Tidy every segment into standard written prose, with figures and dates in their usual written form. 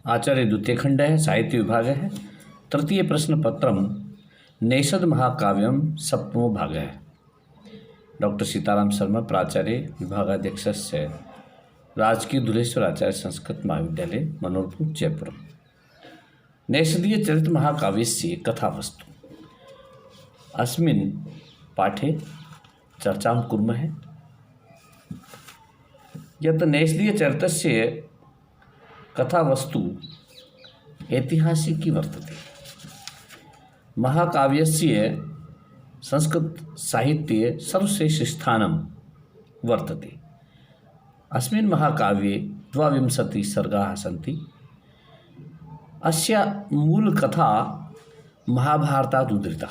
आचार्य द्वितीय खंड है, साहित्य विभाग है। तृतीय प्रश्न पत्रम नैषद महाकाव्यम सप्तमो भाग है। डॉक्टर सीताराम शर्मा, प्राचार्य विभागाध्यक्ष से राजकीय धुलेश्वर आचार्य संस्कृत महाविद्यालय मनोरपुर जयपुर। नैषदीय चरित महाकाव्यस्य कथावस्तु अस्मिन् पाठे चर्चां कुर्मः। यत् नैषदीय चरितस्य कथावस्तु ऐतिहासिकी वर्तते। महाकाव्यस्य संस्कृत साहित्ये सर्वश्रेष्ठ स्थानं वर्तते। अस्मिन् महाकाव्ये 22 सर्गाः सन्ति। अस्य मूलकथा महाभारतात् उद्धृता।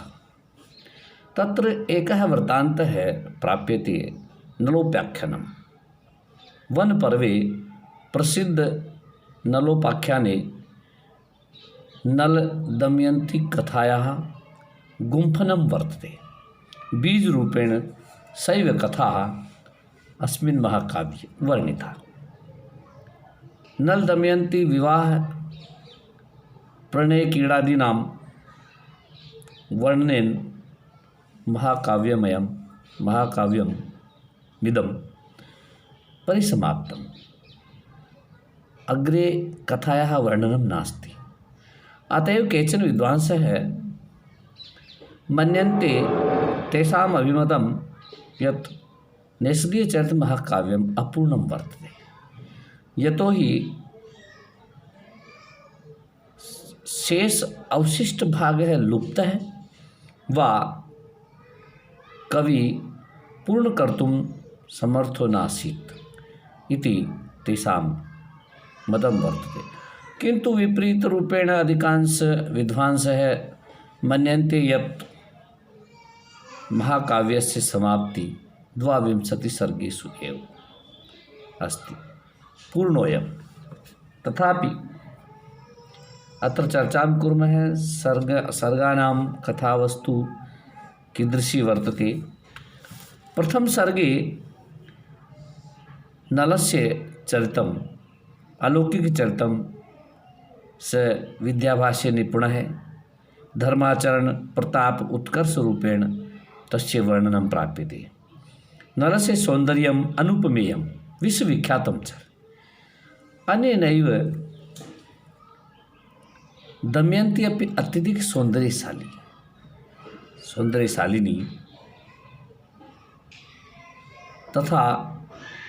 तत्र एकः वृत्तान्तः प्राप्यते नलोपाख्यानं। वनपर्वे प्रसिद्ध नलोपाख्याने नल दमयंती कथायाः गुम्फनं वर्तते। बीजरूपेण सैव कथा अस्मिन् महाकाव्ये वर्णिता। नल दमयंती विवाह प्रणय क्रीडादीनां वर्णनेन महाकाव्यम् इदं परिसमाप्तम्। अग्रे कथायाः वर्णनं नास्ति। अतएव केचन विद्वांसः मन्यन्ते तेषाम् अभिमतं यत् नैषदीयचरितमहाकाव्यम् अपूर्णं वर्तते। यतोहि शेष अवशिष्ट भागः लुप्तः वा कवि पूर्ण कर्तुं समर्थो नासीत् इति तेषां मतं वर्तते। किन्तु विपरीतरूपेण अधिकांश विद्वांसः मन्यन्ते यत् महाकाव्यस्य समाप्ति 22 सर्गेषु एव अस्ति, पूर्णोऽयं। तथापि अत्र चर्चां कुर्मः। सर्गाणां कथावस्तु कीदृशी वर्तते। प्रथम सर्गे नलस्य चरितम् अलौकिकचरितं स विद्याभाष्ये निपुणः धर्माचरण प्रताप उत्कर्ष रूपेण तस्य वर्णनं प्राप्यते। नलस्य सौन्दर्यम् अनुपमेयं विश्वविख्यातं च। अनेनैव दमयन्ती अपि अत्यधिक सौन्दर्यशालिनी तथा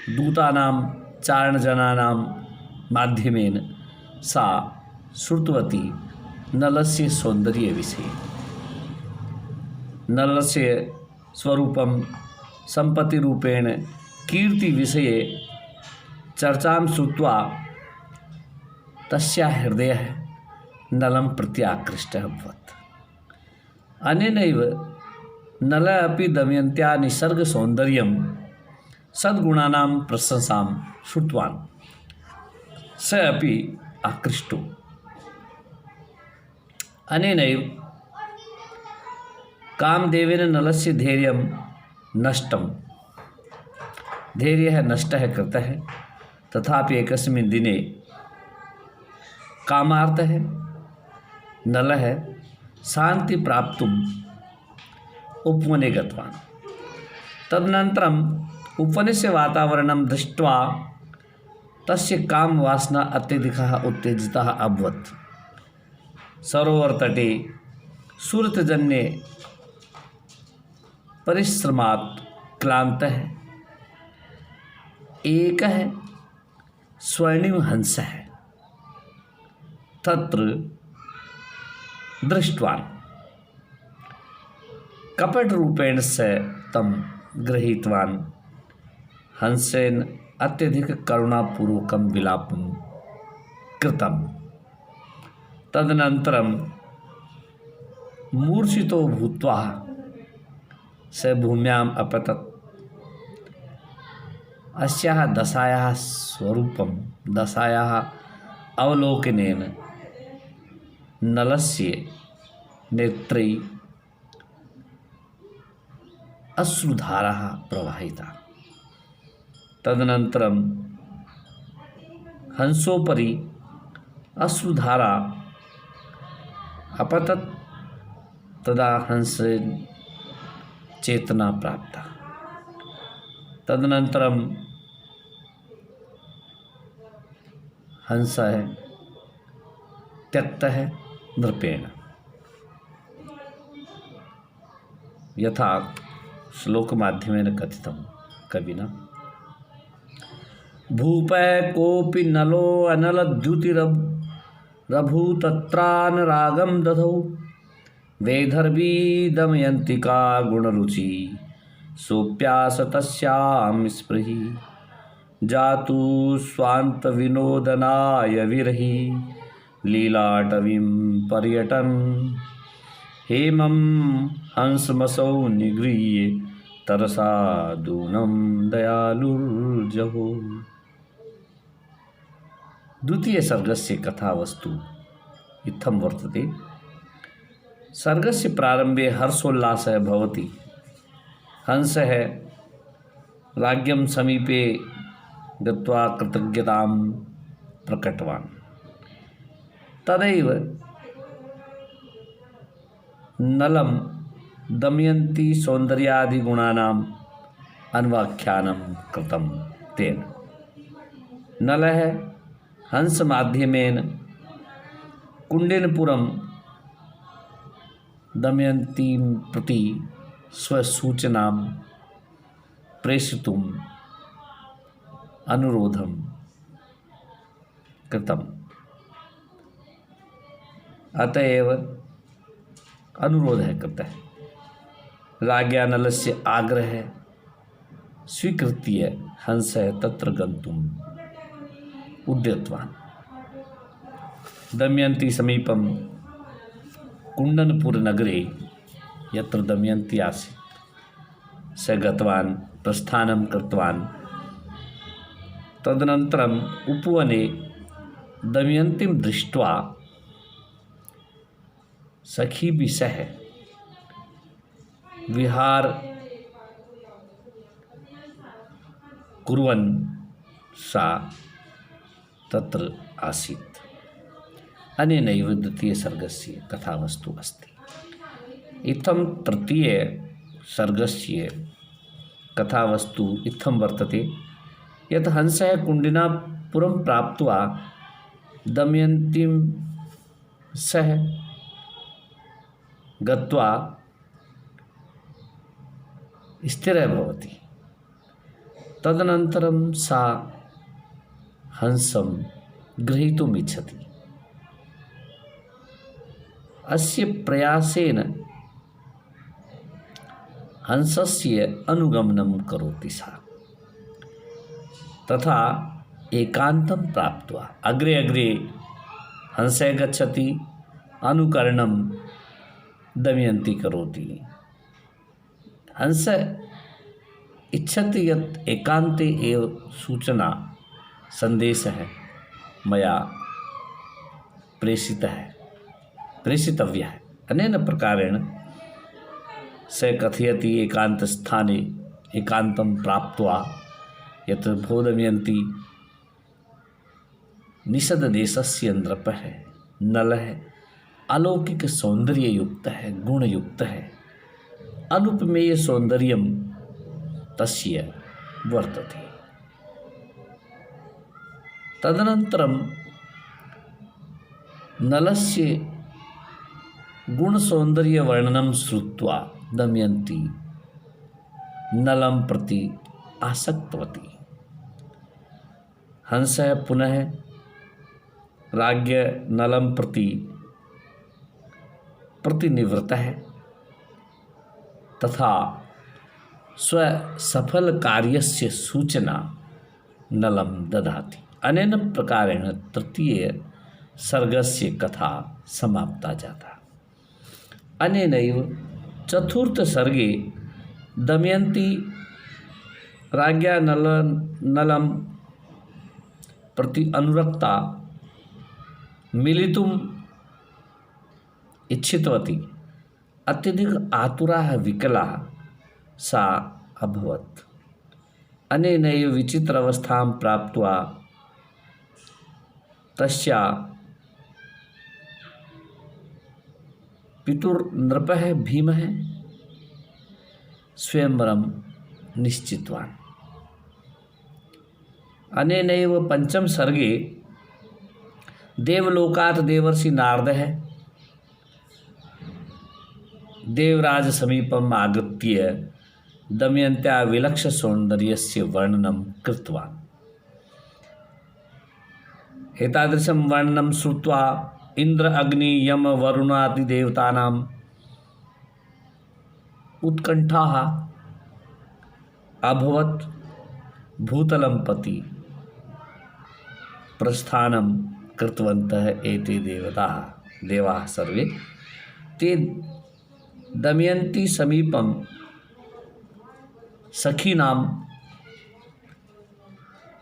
दूतानां चारणजनानां माध्यमेन सा श्रुतवती नलस्य सौन्दर्यविषये। नलस्य स्वरूपं सम्पत्तिरूपेण कीर्तिविषये चर्चां श्रुत्वा तस्याः हृदयः नलं प्रति आकृष्टः अभवत्। अनेनैव नलः अपि दमयन्त्याः निसर्गसौन्दर्यं सद्गुणानां प्रशंसां श्रुतवान्। स अपि आकृष्टो। अनेनैव कामदेवेन नलस्य धैर्यं नष्टं। धैर्यः नष्टः कृतः। तथापि एकस्मिन् दिने कामार्तः नलः शान्ति प्राप्तुम् उपवने गतवान्। तदनन्तरम् उपवनस्य वातावरणं दृष्ट्वा तस्य कामवासना अत्यधिकः उत्तेजितः अभवत्। सरोवरतटे सुरतजन्ये परिश्रमात् क्लान्तः एकः स्वर्णिमहंसः तत्र दृष्टवान्। कपटरूपेण स तं गृहीतवान्। हंसेन अत्यधिक करुणापूर्वकं विलापं कृतं। तदनन्तरं मूर्छितो भूत्वा स भूम्याम् अपतत्। अस्याः दशायाः अवलोकनेन नलस्य नेत्रै अश्रुधाराः प्रवाहिता। तदनन्तरं हंसोपरि अश्रुधारा अपतत तदा हंसेन चेतना प्राप्ता। तदनंतरम हंस है त्यक्त है नृपेण। यथा श्लोक माध्यमेन कथितं कविना। भूपै कोऽपि नलो अनलद्युतिरभूतत्रानरागं दधौ वैदर्भी दमयन्तिका गुणरुचि सोऽप्यास तस्यां स्पृहि जातु स्वान्तविनोदनाय विरहि लीलाटवीं पर्यटन् हेमं हंसमसौ निगृह्य तरसा दूनं दयालुर्जहो। द्वितीय सर्गस्य कथावस्तु इत्थं वर्तते। सर्गस्य प्रारम्भे हर्षोल्लासः भवति। हंसः राज्ञं समीपे गत्वा कृतज्ञतां प्रकटवान्। तदैव नलं दमयन्ती सौन्दर्यादिगुणानाम् अन्वाख्यानं कृतं तेन। नलः हंसमाध्यमेन कुण्डिनपुरं दमयन्तीं प्रति स्वसूचनां प्रेषयितुम् अनुरोधं कृतम्। अतएव अनुरोधः कृतः। राज्ञा नलस्य आग्रहः स्वीकृत्य हंसः तत्र गन्तुम् उद्यतवान्। दमयन्ती समीपं कुण्डनपुरनगरे यत्र दमयन्ती आसीत् स गतवान्, प्रस्थानं कृतवान्। तदनन्तरम् उपवने दमयन्तीं दृष्ट्वा सखीभिः सह विहार कुर्वन् सा तत्र आसीत्। अनेनैव द्वितीयसर्गस्य कथावस्तु अस्ति। इत्थं तृतीयसर्गस्य कथावस्तु इत्थं वर्तते यत् हंसः कुण्डिनापुरं प्राप्त्वा दमयन्तीं सह गत्वा स्थिरः भवति। तदनन्तरं सा हंसं ग्रहीतुम् इच्छति। अस्य प्रयासेन हंसस्य अनुगमनं करोति सा। तथा एकान्तं प्राप्त्वा अग्रे अग्रे हंसः गच्छति, अनुकरणं दमयन्ती करोति। हंस इच्छति यत् एकान्ते एव सूचना सन्देशः मया प्रेषितव्यः। अनेन प्रकारेण स कथयति एकान्तस्थाने एकान्तं प्राप्त्वा यत् भो दमयन्ती निषददेशस्य नृपः नलः अलौकिकसौन्दर्ययुक्तः गुणयुक्तः अनुपमेय सौन्दर्यं तस्य वर्तते। तदनन्तरं नलस्य गुणसौन्दर्यवर्णनं श्रुत्वा दमयन्ती नलं प्रति आसक्तवती। हंसः पुनः राज्ञ नलं प्रति प्रतिनिवृत्तः तथा स्वसफलकार्यस्य सूचना नलं ददाति। अनेन प्रकारेण तृतीय सर्गस्य कथा समाप्ता जाता। अनेनैव चतुर्थ सर्गे दमयन्ती राज्ञा नलं प्रति अनुरक्ता मिलितुम् इच्छितवती। अत्यधिक आतुराः विकलाः सा अभवत्। अनेनैव विचित्र अवस्थां प्राप्त्वा तस्या पितुर्नृपः भीमः स्वयंवरं निश्चितवान्। अनेनैव पंचम सर्गे देवलोकात् देवर्षि नारदः देवराज समीपम् आगत्य दमयन्त्या विलक्ष्य सौन्दर्यस्य वर्णनं कृतवान्। एतादृशं वर्णनं श्रुत्वा इंद्र अग्नि यम वरुणादि देवतानाम् उत्कण्ठाः अभवत्। भूतलं प्रति प्रस्थानं कृतवन्तः एते देवाः सर्वे। ते दमयन्ती समीपं सखीनां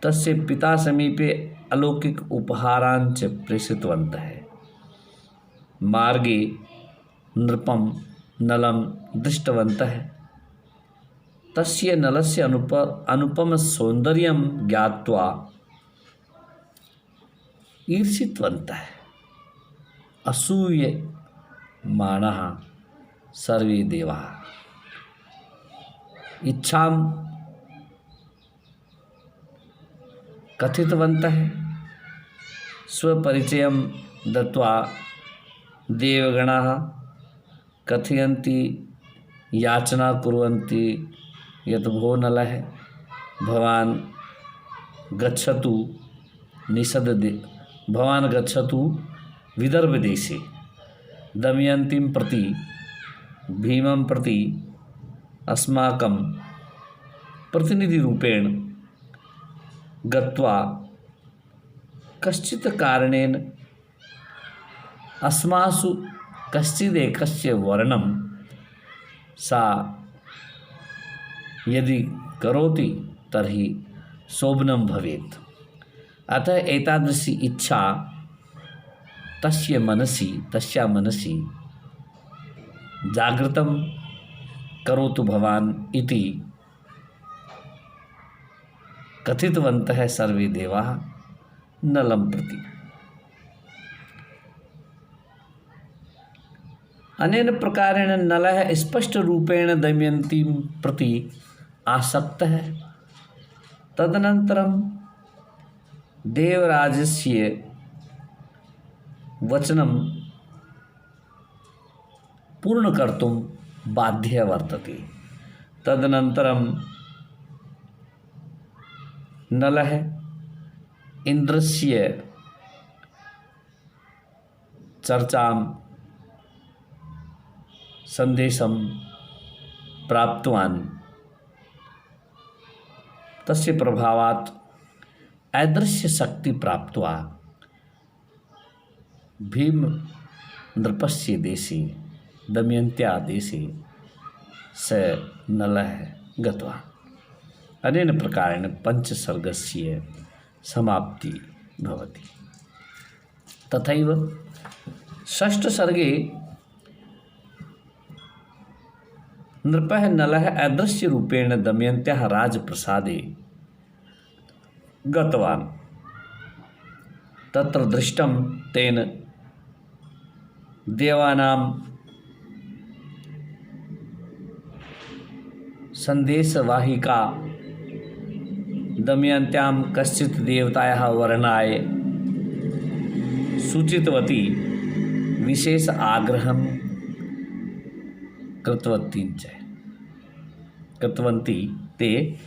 तस्य पिता समीपे अलौकिक उपहारान् च प्रेषितवन्तः। मार्गे नृपं नलं दृष्टवन्तः। तस्य नलस्य अनुपम सौन्दर्यं ज्ञात्वा ईर्षितवन्तः। असूयमानः सर्वे देवाः इच्छां कथितवन्तः। स्वपरिचयं दत्त्वा देवगणाः कथयन्ति याचना कुर्वन्ति यत् भो नलः भवान् गच्छतु भवान् गच्छतु विदर्भदेशे दमयन्तीं प्रति भीमं प्रति अस्माकं प्रतिनिधिरूपेण गत्वा कश्चित् कारणेन अस्मासु कश्चिदेकस्य वर्णं सा यदि करोति तर्हि शोभनं भवेत्। अतः एतादृशी इच्छा तस्या मनसि जागृतं करोतु भवान् इति कथितवन्तः सर्वे देवाः नलं प्रति। अनेन प्रकारेण नलः स्पष्टरूपेण दमयन्तीं प्रति आसक्तः। तदनन्तरं देवराजस्य वचनं पूर्णकर्तुं बाध्यः वर्तते। तदनन्तरं नलः इन्द्रस्य चर्चां संदेशं प्राप्तवान्। तस्य प्रभावात् अदृश्य शक्ति प्राप्त्वा भीम नृपस्य देशे दमयन्त्या देशे स नलः गतवान्। अनेन प्रकारेण पंचसर्गस्य समाप्ति भवति। तथैव षष्ठसर्गे नृपः नलः अदृश्यरूपेण दमयन्त्याः राजप्रसादे गतवान्। तत्र दृष्टं तेन देवानां सन्देशवाहिका दमयन्त्यां कश्चित् देवतायाः वर्णाय सूचितवती विशेष आग्रहं कृतवन्ती ते।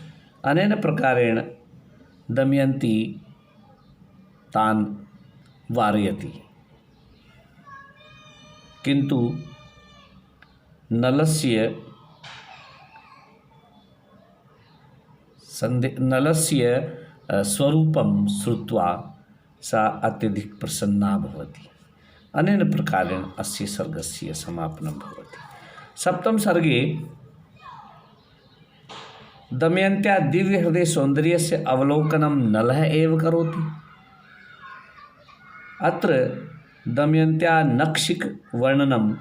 अनेन प्रकारेण दमयन्ती तान् वारयति। किन्तु नलस्य स्वरूपं श्रुत्वा सा अत्यधिक प्रसन्ना भवति। अनेन प्रकारेण अस्य सर्गस्य समापनं भवति। सप्तम सर्गे दमयन्त्या दिव्यहृदय सौन्दर्यस्य अवलोकनं नलः एव करोति। अत्र दमयन्त्या नक्षिक वर्णनं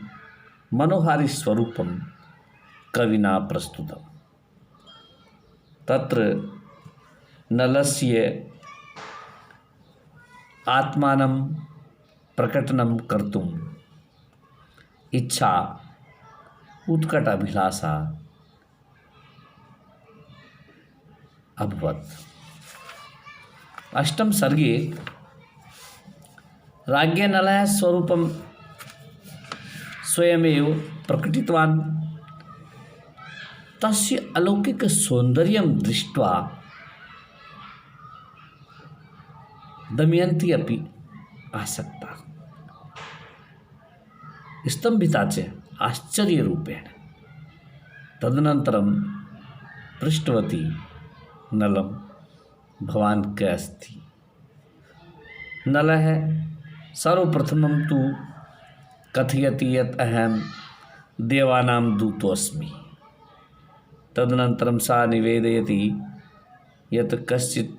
मनोहारि स्वरूपं कविना प्रस्तुतम्। तत्र नलस्य आत्मानं प्रकटनं कर्तुं इच्छा उत्कट अभिलाषा अभवत्। अष्टम सर्गे राज्ञ नलः स्वरूपं स्वयमेव प्रकटितवान्। तस्य अलौकिक सौंदर्यं दृष्ट्वा दमयन्ती अपि आसक्ता स्तंभिता च आश्चर्यरूपेण। तदनन्तरं पृष्टवती नलं, भवान् कः अस्ति? नलः सर्वप्रथमं तु कथयति यत् अहं देवानां दूतोऽस्मि। तदनन्तरं सा निवेदयति यत् कश्चित्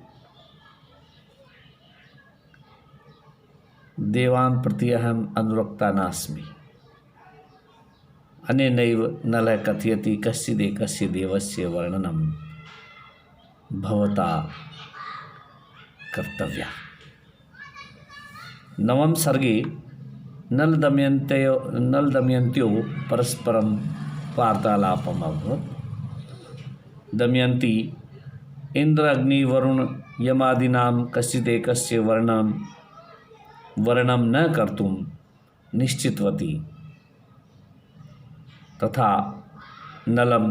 देवान् प्रति अहम् अनुरक्ता नास्मि। अनेनैव नलः कथयति कश्चिदेकस्य देवस्य वर्णनं भवता कर्तव्यः। नवम सर्गे नल दमयन्त्योः परस्परं वार्तालापम् अभवत्। दमयन्ती इंद्र अग्नि वरुण यमादीनां कश्चिदेकस्य वर्णनं न कर्तुं निश्चितवती तथा नलं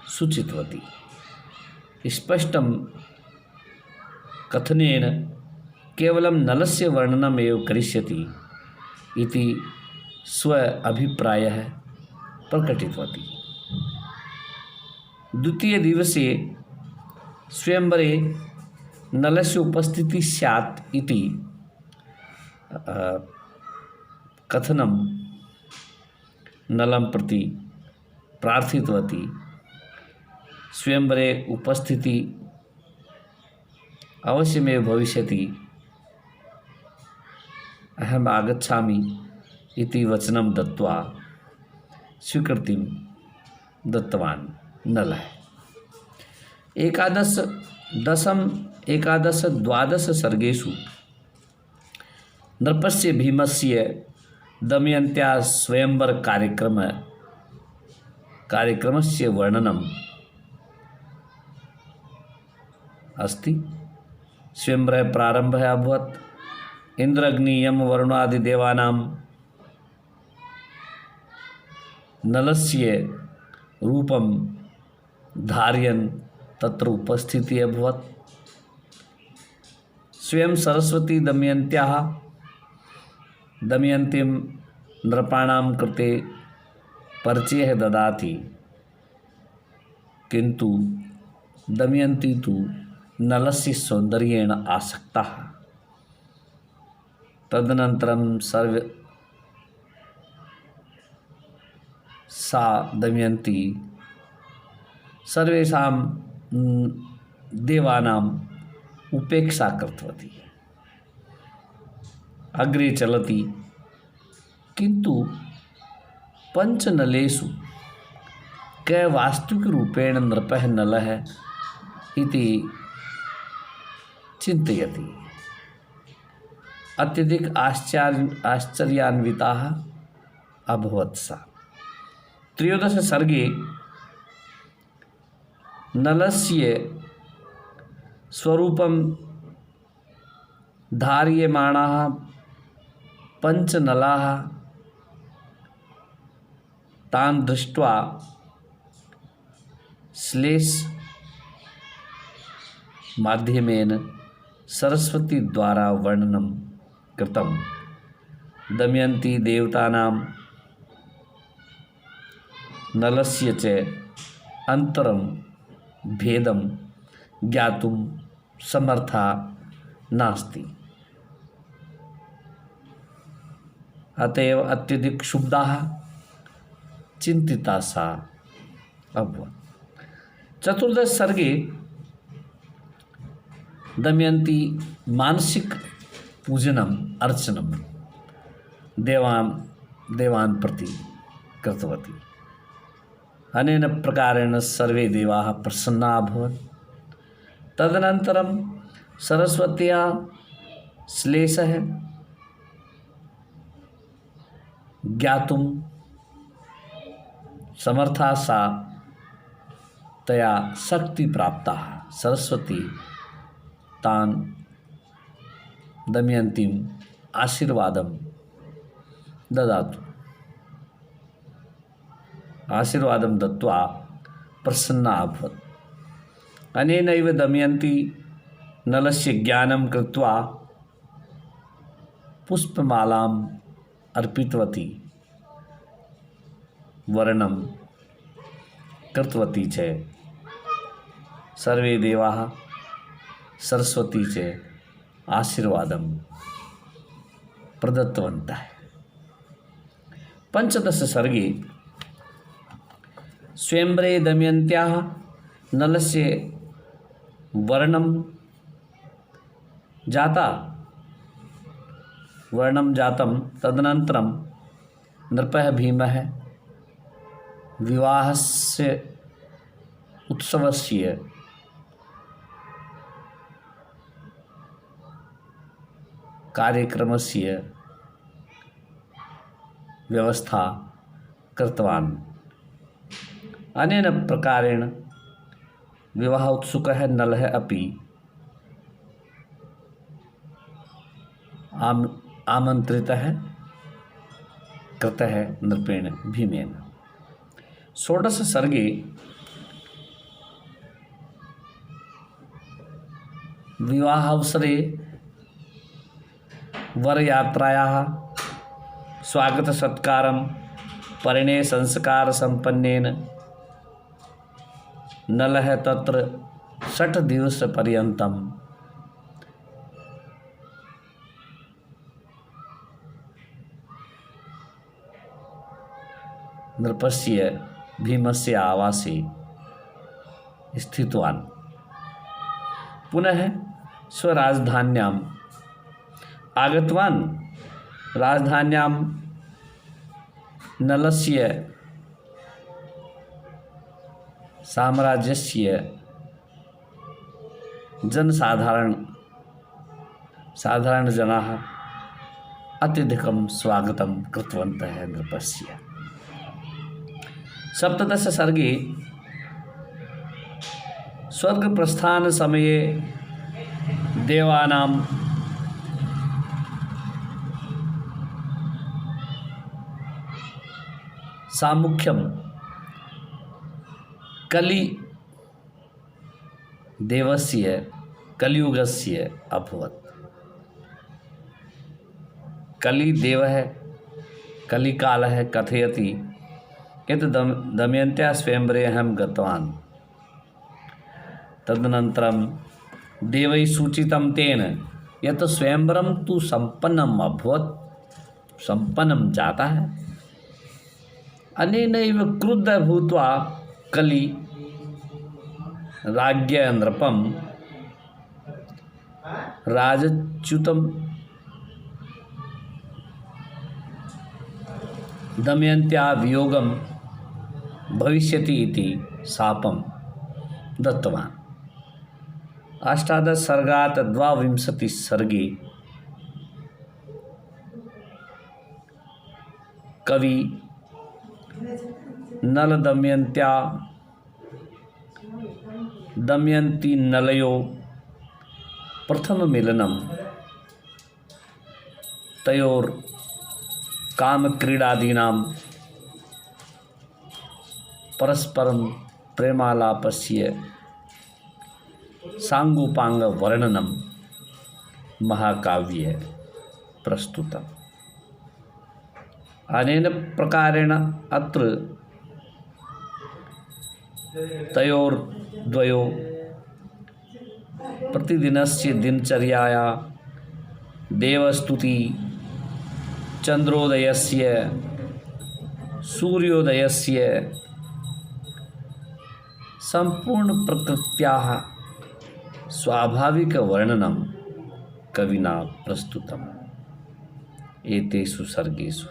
सूचितवती। स्पष्टं कथनेन केवलं नलस्य वर्णनमेव करिष्यति इति स्व अभिप्रायः प्रकटितवती। द्वितीय दिवसे स्वयंवरे नलस्य उपस्थितिः स्यात् इति कथनं नलं प्रति प्रार्थितवती। स्वयंवरे उपस्थिति अवश्यमेव भविष्यति, अहम् आगच्छामि इति वचनं दत्त्वा स्वीकृतिं दत्तवान् नलः। एकादश, दशम, एकादश, द्वादश सर्गेषु नृपस्य भीमस्य दमयन्त्या स्वयंवर कार्यक्रमस्य वर्णनम् अस्ति। स्वयंवरः प्रारम्भः अभवत्। इंद्र अग्नि यम वरुणादिदेवानां नलस्य रूपं धारयन् तत्र उपस्थितिः अभवत्। स्वयं सरस्वती दमयन्तीं नृपाणां कृते परिचयः ददाति, किन्तु दमयन्ती तु नलस्य सौन्दर्येण आसक्ता। तदनन्तरं सा दमयन्ती सर्वेषां देवानाम् उपेक्षा कृतवती, अग्रे चलति। किन्तु पंचनलेषु कः वास्तविकरूपेण नृपः नलः इति चिन्तयति। अत्यधिक आश्चर्यान्विताः अभवत् सा। त्रयोदश सर्गे नलस्य स्वरूपं धार्यमाणाः पंचनलाः तान् दृष्ट्वा श्लेष माध्यमेन सरस्वती द्वारा वर्णनं कृतं। दमयन्ती देवतानां नलस्य च अंतरं भेदं ज्ञातुं समर्था नास्ति। अतएव अत्यधिक क्षुब्धा चिंतिता सा अभवत्। चतुर्दश सर्गे दमयन्ती मानसिक पूजनम अर्चनम देवान् प्रति कृतवती। अनेन प्रकारेण सर्वे देवाः प्रसन्ना अभवन्। तदनन्तरं सरस्वत्याः श्लेषः ज्ञातुं समर्था सा तया शक्ति प्राप्ता सरस्वती तान दमयन्तीम आशीर्वादम ददातु। आशीर्वादं दत्वा प्रसन्ना अभवत्। अनेनैव दमयन्ती नलस्य ज्ञानं कृत्वा पुष्पमालाम् अर्पितवती, वर्णं कृतवती च। सर्वे देवाः सरस्वती च आशीर्वादं प्रदत्तवन्तः। पंचदश सर्गे स्वयंवरे दमयन्त्याः नलस्य वर्णं जातं। तदनन्तरं नृपः भीमः विवाहस्य उत्सवस्य कार्यक्रमस्य व्यवस्था कृतवान्। अनेन प्रकारेण विवाह उत्सुकः नलः अपि आमन्त्रितः कृतः नृपेण भीमेन। षोडश सर्गे विवाहावसरे वरयात्रायाः स्वागतसत्कारं परिणयसंस्कारसम्पन्नेन नलः तत्र 6 दिवसपर्यन्तं नृपस्य भीमस्य आवासे स्थितवान्। पुनः स्वराजधान्याम् आगतवान्। राजधान्यां नलस्य साम्राज्यस्य साधारणजनाः अत्यधिकं स्वागतं कृतवन्तः नृपस्य। सप्तदश सर्गे स्वर्गप्रस्थानसमये देवानां सामुख्यं कलियुगस्य अभवत्। कलिदेवः कलिकालः कथयति यत् दमयन्त्या स्वयंवरे अहं गतवान्। तदनन्तरं देवैः सूचितं तेन यत् स्वयंवरं तु सम्पन्नम् अभवत्, सम्पन्नं जातः। अनेनैव क्रुद्धः भूत्वा कलि राज्ञः नृपं राजच्युतं दमयन्त्या वियोगं भविष्यति इति शापं दत्तवान्। अष्टादश सर्गात् 22 सर्गे कवि नल दमयन्ती नलयो प्रथममिलनं तयोर कामक्रीडादीनां परस्परं प्रेमालापस्य सांगोपांगवर्णनं महाकाव्ये प्रस्तुतम्। अनेन प्रकारेण अत्र तयोर्द्वयोः प्रतिदिनस्य दिनचर्याया देवस्तुति, चंद्रोदयस्य, सूर्योदयस्य संपूर्ण प्रकृत्याः स्वाभाविकवर्णनं कविना प्रस्तुतम् एतेषु सर्गेषु।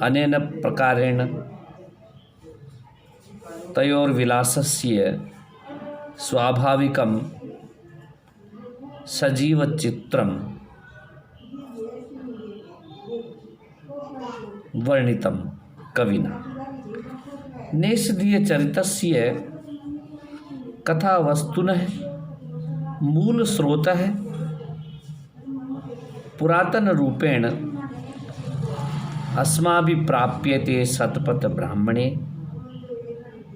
अनेन प्रकारेण तयोर्विलासस्य स्वाभाविकं सजीवचित्रं वर्णितं कविना। नेषधीयचरितस्य कथावस्तुनः मूलस्रोतः पुरातनरूपेण अस्माभिः प्राप्यते शतपथब्राह्मणे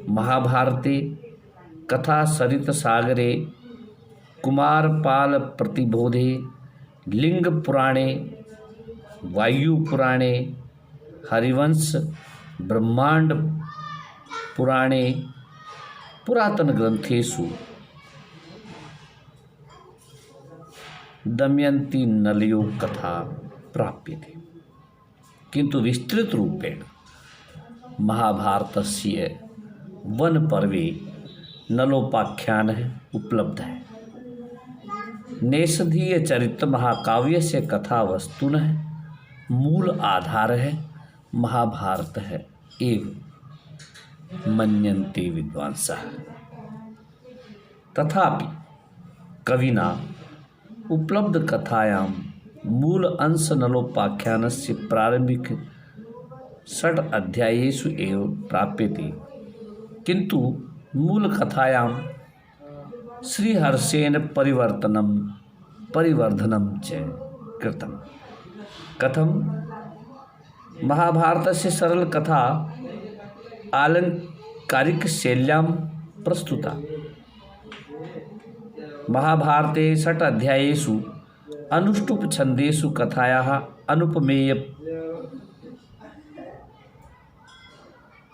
महाभारते कथासरितसागरे कुमारपालप्रतिबोधे लिंगपुराणे वायुपुराणे हरिवंश ब्रह्मांड पुराणे पुरातनग्रन्थेषु दमयंती नलयो कथा प्राप्यते, किंतु विस्तृत रूपेण महाभारतस्य वनपर्वे नलोपाख्यानः उपलब्धः। नेषधीयचरितमहाकाव्यस्य कथावस्तुनः मूल आधारः महाभारतः एव मन्यन्ते विद्वांसः। तथापि कविना उपलब्ध कथायां मूल अंश नलोपाख्यानस्य प्रारंभिक 6 अध्यायेषु एव प्राप्यते, किंतु मूल कथायां श्रीहर्षेण परिवर्धनं च कृतम्। कथम? महाभारतस्य सरल कथा आलंकारिक शैल्यां प्रस्तुता। महाभारते 6 अध्यायेषु अनुष्टुप छन्देषु कथायाः अनुपमेय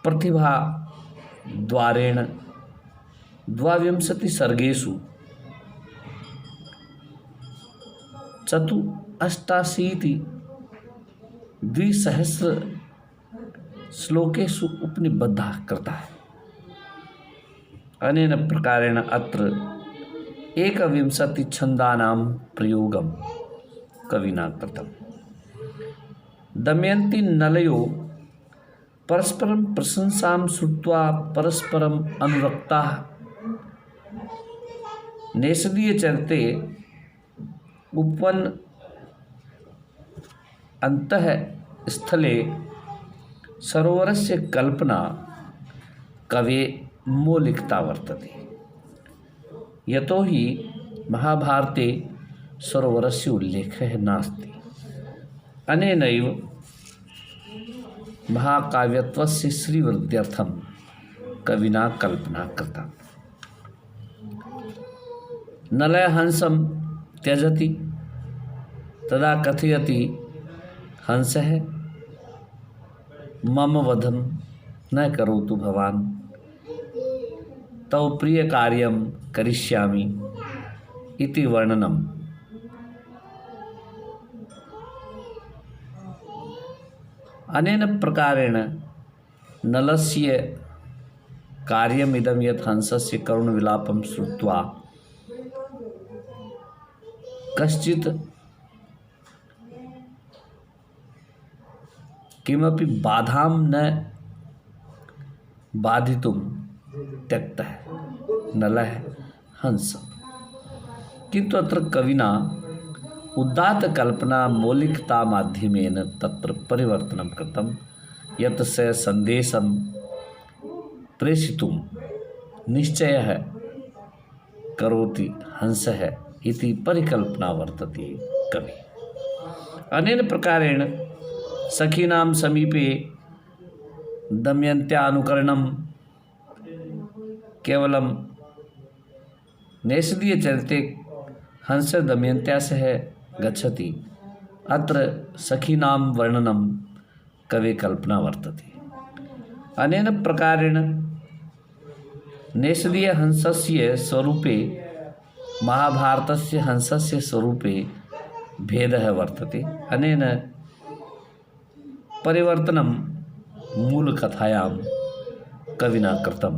प्रतिभा द्वारेण 22 सर्गेषु 84,200 श्लोकेषु उपनिबद्धः कृतः। अनेन प्रकारेण अत्र 21 छन्दानां प्रयोगं कविना कृतम्। दमयन्ती नलयो परस्परं प्रशंसां श्रुत्वा परस्परम् अनुरक्ताः। नेषधीयचरिते उपवन अन्तः स्थले सरोवरस्य कल्पना कवे मौलिकता वर्तते, यतो हि महाभारते सरोवरस्य उल्लेखः नास्ति। अनेनैव महाकाव्यत्वस्य श्रीवृद्ध्यर्थं कविना कल्पना कृता। नलः हंसं त्यजति तदा कथयति हंसः मम वधं न करोतु भवान्, तव प्रियकार्यं करिष्यामि इति वर्णनम्। अनेन प्रकारेण नलस्य कार्यमिदं यत् हंसस्य करुणविलापं श्रुत्वा कश्चित् किमपि बाधां न बाधितुं त्यक्तः नलः हंसः। किन्तु अत्र कविना उदात्तकल्पना मौलिकता माध्यमेन तत्र परिवर्तनं कृतं, यत् स सन्देशं प्रेषयितुं निश्चयः करोति हंसः इति परिकल्पना वर्तते कवि। अनेन प्रकारेण सखीनां समीपे दमयन्त्यानुकरणं केवलं नेषधीयचरिते हंसः दमयन्त्या सह गच्छति, अत्र सखीनां वर्णनं कवे कल्पना वर्तते। अनेन प्रकारेण नेषधीयहंसस्य स्वरूपे महाभारतस्य हंसस्य स्वरूपे भेदः वर्तते। अनेन परिवर्तनं मूलकथायां कविना कृतं।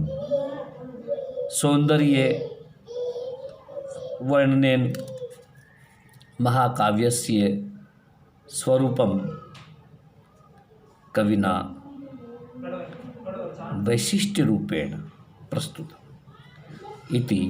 सौन्दर्ये वर्णनेन महाकाव्यस्य स्वरूपं कविना वैशिष्ट्यरूपेण प्रस्तुतम् इति